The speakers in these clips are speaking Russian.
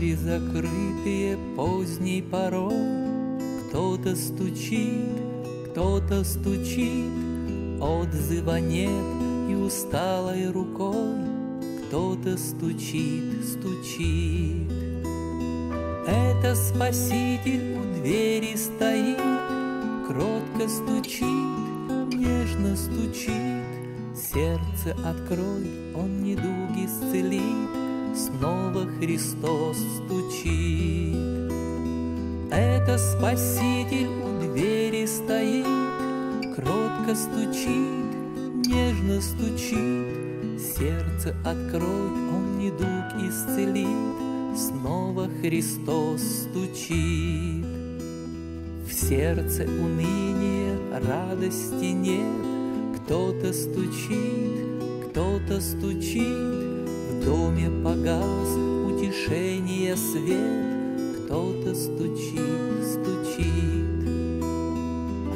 Двери закрытые поздней порой, кто-то стучит, отзыва нет, и усталой рукой кто-то стучит. Это Спаситель у двери стоит, кротко стучит, нежно стучит. Сердце открой, Он недуг исцелит, снова Христос стучит. Это Спаситель у двери стоит, кротко стучит, нежно стучит. Сердце открой, Он недуг исцелит, снова Христос стучит. В сердце уныние, радости нет, кто-то стучит, в доме погас утешение свет, кто-то стучит.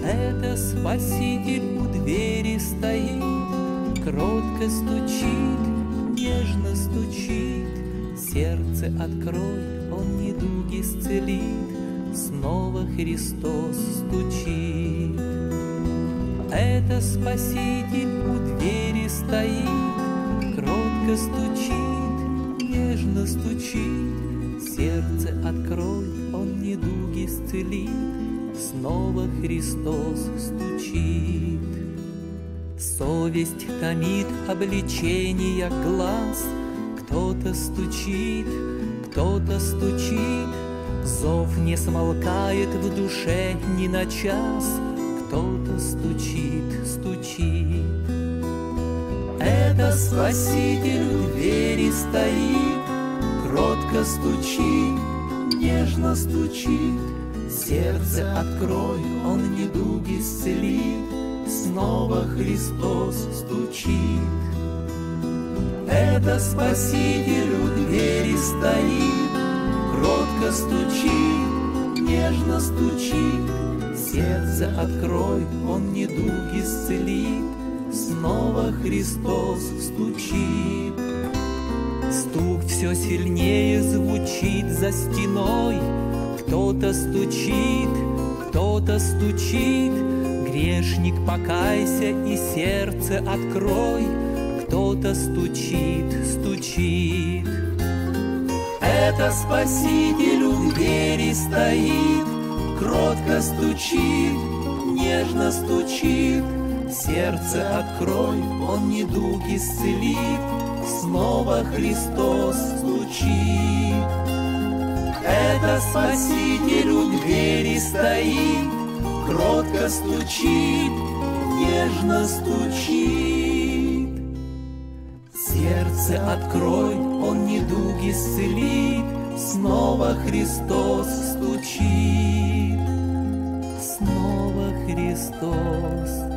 Это Спаситель у двери стоит, кротко стучит, нежно стучит. Сердце открой, Он недуг исцелит, снова Христос стучит. Это Спаситель у двери стоит, кротко стучит, нежно стучит. Сердце открой, Он недуг исцелит, снова Христос стучит. Совесть томит обличения глаз, кто-то стучит, зов не смолкает в душе ни на час, кто-то стучит. Это Спаситель у двери стоит, кротко стучит, нежно стучит. Сердце открой, Он недуг исцелит, снова Христос стучит. Это Спаситель у двери стоит, кротко стучит, нежно стучит. Сердце открой, Он недуг исцелит, снова Христос стучит. Стук все сильнее звучит за стеной, кто-то стучит, грешник, покайся и сердце открой, кто-то стучит. Это Спаситель у двери стоит, кротко стучит, нежно стучит. Сердце открой, Он недуг исцелит, снова Христос стучит. Это Спаситель у двери стоит, кротко стучит, нежно стучит. Сердце открой, Он недуг исцелит, снова Христос стучит, снова Христос